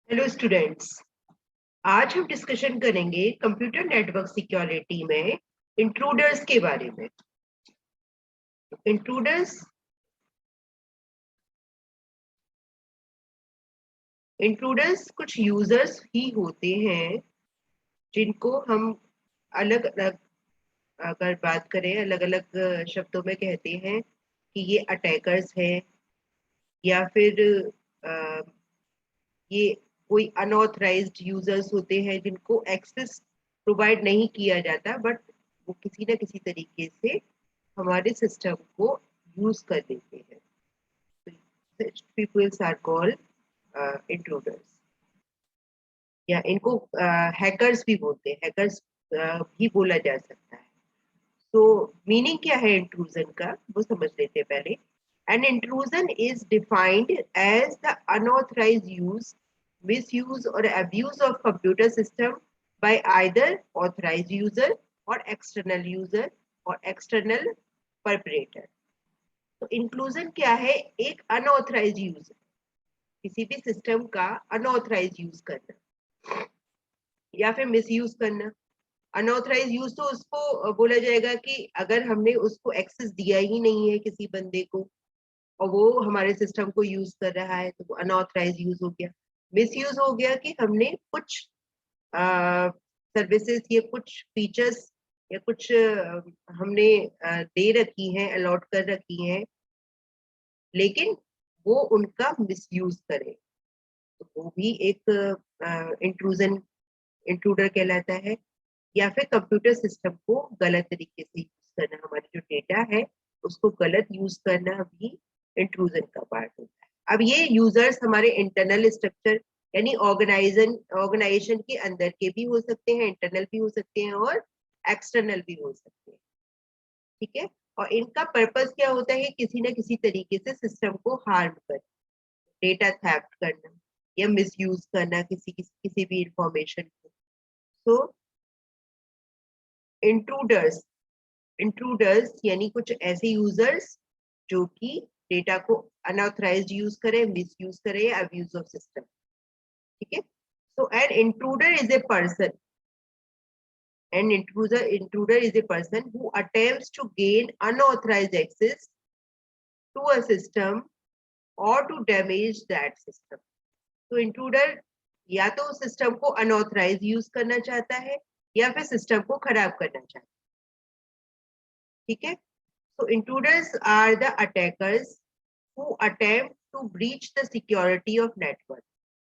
Hello students. आज हम discussion करेंगे कंप्यूटर नेटवर्क सिक्योरिटी में इंट्रूडर्स के बारे में। इंट्रूडर्स इंट्रूडर्स कुछ यूजर्स ही होते हैं जिनको हम अलग अलग, अगर बात करें अलग अलग शब्दों में कहते हैं कि ये अटैकर्स हैं या फिर अ, ये कोई अनऑथराइज्ड यूजर्स होते हैं जिनको एक्सेस प्रोवाइड नहीं किया जाता, बट वो किसी ना किसी तरीके से हमारे सिस्टम को यूज कर लेते हैं। Such peoples are called intruders, या इनको हैकर्स भी बोलते हैं, हैकर्स भी बोला जा सकता है। तो मीनिंग क्या है इंट्रूजन का, वो समझ लेते हैं पहले। An intrusion is defined as the unauthorised use, misuse or abuse of computer system by either authorized user or external perpetrator। तो इंक्लूजन क्या है? एक अनऑथराइज्ड यूजर, किसी भी सिस्टम का अनऑथराइज्ड यूज करना या फिर मिसयूज करना। अनऑथराइज यूज तो उसको बोला जाएगा कि अगर हमने उसको एक्सेस दिया ही नहीं है किसी बंदे को और वो हमारे सिस्टम को यूज कर रहा है, तो वो अनऑथराइज यूज हो गया। मिसयूज हो गया कि हमने कुछ सर्विसेज या कुछ फीचर्स या कुछ हमने दे रखी हैं, अलॉट कर रखी हैं, लेकिन वो उनका मिसयूज करे, तो वो भी एक इंट्रूडर कहलाता है। या फिर कंप्यूटर सिस्टम को गलत तरीके से यूज करना, हमारी जो डेटा है उसको गलत यूज करना भी इंट्रूजन का पार्ट होता है। अब ये यूजर्स हमारे इंटरनल स्ट्रक्चर यानी ऑर्गेनाइजेशन के अंदर के भी हो सकते हैं, इंटरनल भी हो सकते हैं और एक्सटर्नल भी हो सकते हैं। ठीक है। और इनका पर्पस क्या होता है? किसी ना किसी तरीके से सिस्टम को हार्म कर, डेटा थेफ्ट करना या मिसयूज करना किसी भी इंफॉर्मेशन को। तो इंट्रूडर्स इंट्रूडर्स यानी कुछ ऐसे यूजर्स जो कि डेटा को अनऑथराइज्ड यूज करे, मिसयूज करे या अब्यूज ऑफ सिस्टम। ठीक है। So an intruder is a person intruder is a person who attempts to gain unauthorized access to a system or to damage that system। तो intruder या तो system को unauthorized use करना चाहता है या फिर सिस्टम को खराब करना चाहता है। ठीक है। So intruders are the attackers who attempt to breach the security of network।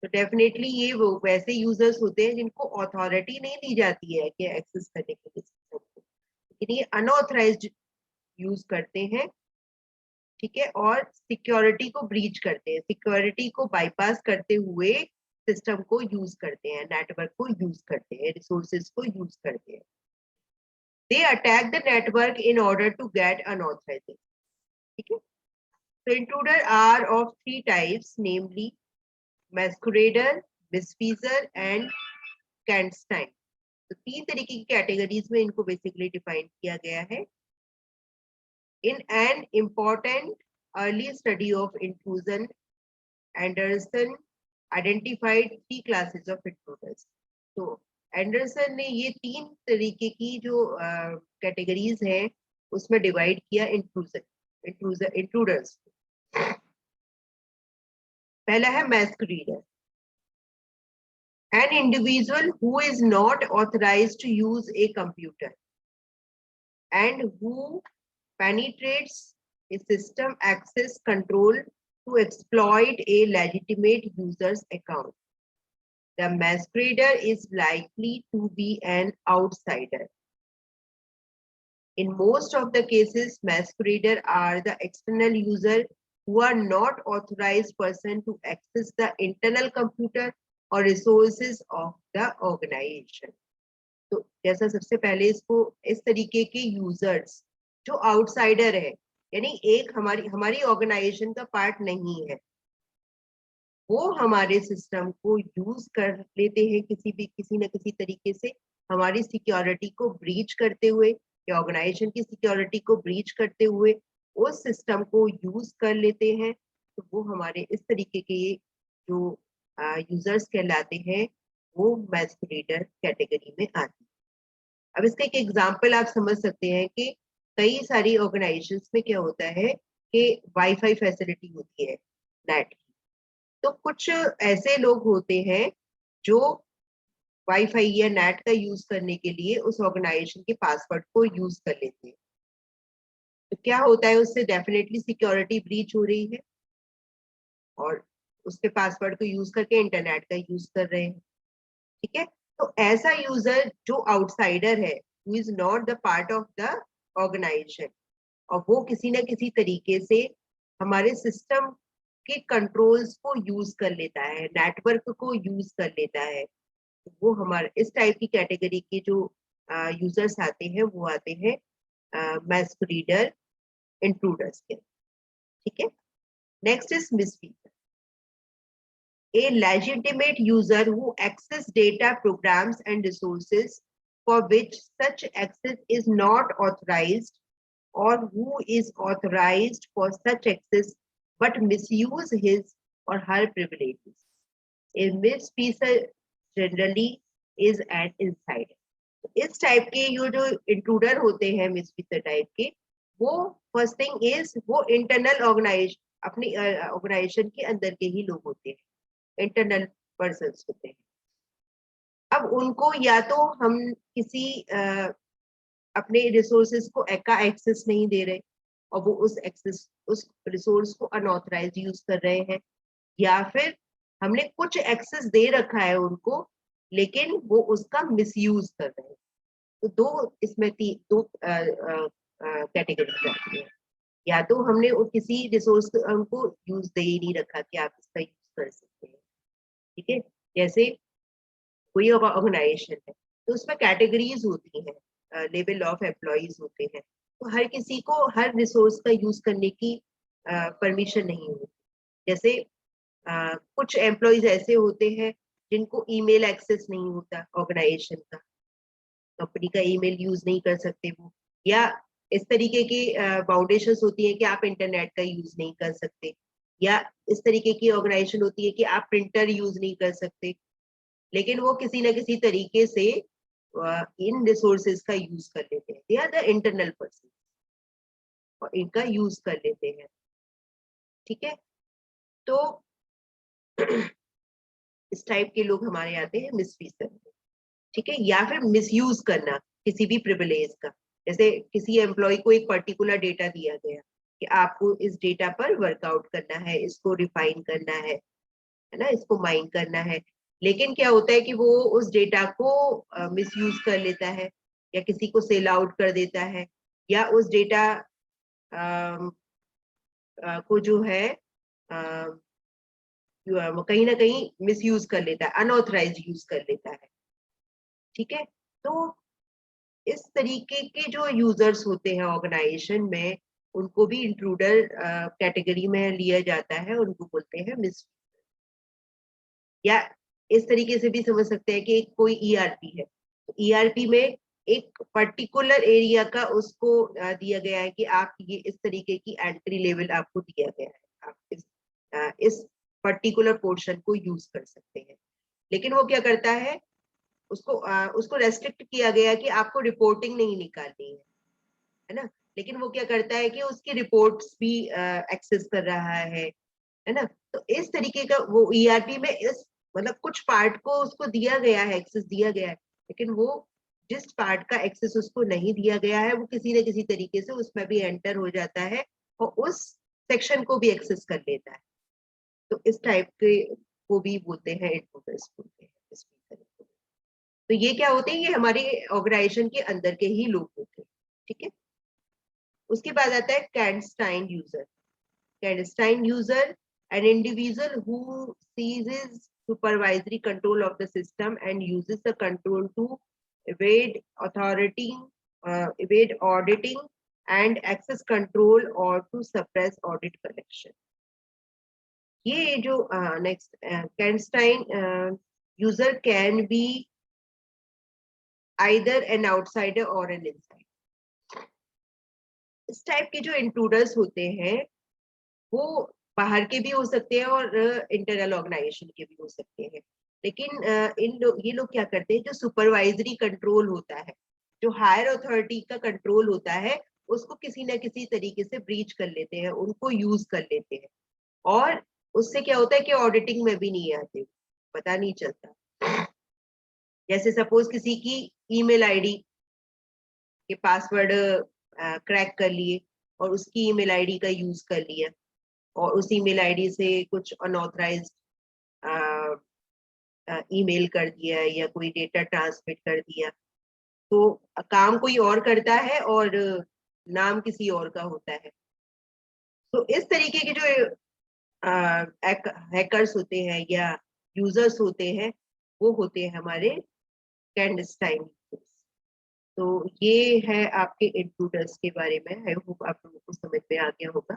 तो डेफिनेटली ये वो वैसे यूजर्स होते हैं जिनको अथॉरिटी नहीं दी जाती है कि एक्सेस करने के लिए सिस्टम को, लेकिन ये अनऑथराइज्ड यूज करते हैं। ठीक है। और सिक्योरिटी को ब्रीच करते हैं, सिक्योरिटी को बाईपास करते हुए सिस्टम को यूज करते हैं, नेटवर्क को यूज करते हैं, रिसोर्सेज को यूज करते हैं। They attack the network in order to get unauthorized access। ठीक है। So intruder are of three types, namely masquerader, misfeasor and clandestine। तो तीन तरीके की कैटेगरीज में इनको बेसिकली डिफाइन किया गया है। In an important early study of intrusion, Anderson identified three classes of intruders। तो एंडरसन ने ये तीन तरीके की जो कैटेगरीज हैं उसमें डिवाइड किया इंट्रूडर्स। पहला है masquerader, an individual who is not authorized to use a computer and who penetrates a system access control to exploit a legitimate user's account। The masquerader is likely to be an outsider। In most of the cases, masquerader are the external user who are not authorized person to access the internal computer or resources of the organization। तो जैसा सबसे पहले इसको इस तरीके के users जो outsider है, यानी एक हमारी ऑर्गेनाइजेशन का पार्ट नहीं है, वो हमारे सिस्टम को यूज कर लेते हैं किसी न किसी तरीके से, हमारी सिक्योरिटी को ब्रीच करते हुए या ऑर्गेनाइजेशन की सिक्योरिटी को ब्रीच करते हुए उस सिस्टम को यूज कर लेते हैं। तो वो हमारे इस तरीके के जो यूजर्स कहलाते हैं वो मैस्कुलेटर कैटेगरी में आते हैं। अब इसका एक एग्जांपल आप समझ सकते हैं कि कई सारी ऑर्गेनाइजेशंस में क्या होता है कि वाईफाई फैसिलिटी होती है नेट की, तो कुछ ऐसे लोग होते हैं जो वाईफाई या नेट का यूज करने के लिए उस ऑर्गेनाइजेशन के पासवर्ड को यूज कर लेते हैं। तो क्या होता है, उससे डेफिनेटली सिक्योरिटी ब्रीच हो रही है और उसके पासवर्ड को यूज करके इंटरनेट का यूज कर रहे हैं। ठीक है, तो ऐसा यूजर जो आउटसाइडर है, who is not the part of the organisation, और वो किसी ना किसी तरीके से हमारे सिस्टम के कंट्रोल्स को यूज कर लेता है, नेटवर्क को यूज कर लेता है, तो वो हमारे इस टाइप की कैटेगरी के जो यूजर्स आते हैं वो आते हैं मैस्कुलेटर इंट्रूडर्स के। ठीक है, next is misuser, a legitimate user who access data, programs, and resources for which such access is not authorized, or who is authorized for such access but misuse his or her privileges. A misuser generally is an insider. इस type के ये जो intruder होते हैं मिसयूजर type के, वो first thing is वो internal organisation, अपनी ऑर्गेनाइजेशन के अंदर के ही लोग होते हैं, इंटरनल पर्सन होते हैं। अब उनको या तो हम किसी अपने रिसोर्सेज को का एक्सेस नहीं दे रहे और वो उस रिसोर्स को अनऑथराइज्ड यूज कर रहे हैं, या फिर हमने कुछ एक्सेस दे रखा है उनको लेकिन वो उसका मिसयूज कर रहे हैं। तो दो इसमें दो कैटेगरी आती है, या तो हमने किसी रिसोर्स को यूज दे ही नहीं रखा कि आप इसका यूज कर सकते हैं। ठीक है, जैसे कोई ऑर्गेनाइजेशन है तो उसमें कैटेगरीज होती हैं, लेवल ऑफ एम्प्लॉइज होते हैं, तो हर किसी को हर रिसोर्स का यूज करने की परमिशन नहीं होती। जैसे कुछ एम्प्लॉइज ऐसे होते हैं जिनको ईमेल एक्सेस नहीं होता ऑर्गेनाइजेशन का, कंपनी का ईमेल यूज नहीं कर सकते वो, या इस तरीके की बाउंडेशंस होती है कि आप इंटरनेट का यूज नहीं कर सकते, या इस तरीके की ऑर्गेनाइजेशन होती है कि आप प्रिंटर यूज नहीं कर सकते, लेकिन वो किसी ना किसी तरीके से इन रिसोर्सेज का यूज कर लेते हैं। They are the internal person और इनका यूज कर लेते हैं। ठीक है, तो इस टाइप के लोग हमारे आते हैं मिसयूजर। ठीक है, या फिर मिसयूज करना किसी भी प्रिविलेज का, जैसे किसी एम्प्लॉय को एक पर्टिकुलर डेटा दिया गया कि आपको इस डेटा पर वर्कआउट करना है, इसको रिफाइन करना है ना, इसको माइन करना है, लेकिन क्या होता है कि वो उस डेटा को मिसयूज कर लेता है या किसी को सेल आउट कर देता है, या उस डेटा को जो है कहीं ना कहीं मिसयूज कर लेता है, अनऑथराइज्ड यूज कर लेता है। ठीक है, तो इस तरीके के जो यूजर्स होते हैं ऑर्गेनाइजेशन में, उनको भी इंट्रूडर कैटेगरी में लिया जाता है, उनको बोलते हैं मिस। या इस तरीके से भी समझ सकते हैं कि कोई ईआरपी है, तो ईआरपी में एक पर्टिकुलर एरिया का उसको दिया गया है कि आप ये इस तरीके की एंट्री लेवल आपको दिया गया है, आप इस पर्टिकुलर पोर्शन को यूज कर सकते हैं, लेकिन वो क्या करता है, उसको रेस्ट्रिक्ट किया गया कि आपको रिपोर्टिंग नहीं निकालनी है ना, लेकिन वो क्या करता है कि उसकी रिपोर्ट्स भी एक्सेस कर रहा है ना। तो इस तरीके का वो ईआरपी में इस मतलब कुछ पार्ट को उसको दिया गया है, एक्सेस दिया गया है, लेकिन वो जिस पार्ट का एक्सेस उसको नहीं दिया गया है वो किसी न किसी तरीके से उसमें भी एंटर हो जाता है और उस सेक्शन को भी एक्सेस कर लेता है। तो इस टाइप के को भी बोलते हैं इंट्रूडर्स बोलते हैं इस तरीके। तो ये क्या होते हैं, ये हमारे ऑर्गेनाइजेशन के अंदर के ही लोग होते हैं। ठीक है, उसके बाद आता है clandestine user. Clandestine user, an individual who seizes supervisory control of the system and uses the control to evade authority, evade auditing and access control or to suppress audit collection. ये जो next कैंडस्टाइन user can be either an outsider or an insider. इस type के जो intruders होते हैं वो बाहर के भी हो सकते हैं और इंटरनल ऑर्गेनाइजेशन के भी हो सकते हैं। लेकिन ये लोग क्या करते हैं, जो सुपरवाइजरी कंट्रोल होता है, जो हायर अथॉरिटी का कंट्रोल होता है, उसको किसी ना किसी तरीके से ब्रीच कर लेते हैं, उनको यूज कर लेते हैं। और उससे क्या होता है कि ऑडिटिंग में भी नहीं आते, पता नहीं चलता। जैसे सपोज किसी की ईमेल आईडी के पासवर्ड क्रैक कर लिए और उसकी ईमेल आईडी का यूज कर लिया, और उस ईमेल आईडी से कुछ अनऑथराइज्ड ईमेल कर दिया या कोई डेटा ट्रांसमिट कर दिया, तो काम कोई और करता है और नाम किसी और का होता है। तो इस तरीके के जो हैकर्स होते हैं या यूजर्स होते हैं, वो होते हैं हमारे क्लैंडस्टाइन। तो ये है आपके इंट्रूडर्स के बारे में। आई होप आप लोगों को समझ में आ गया होगा।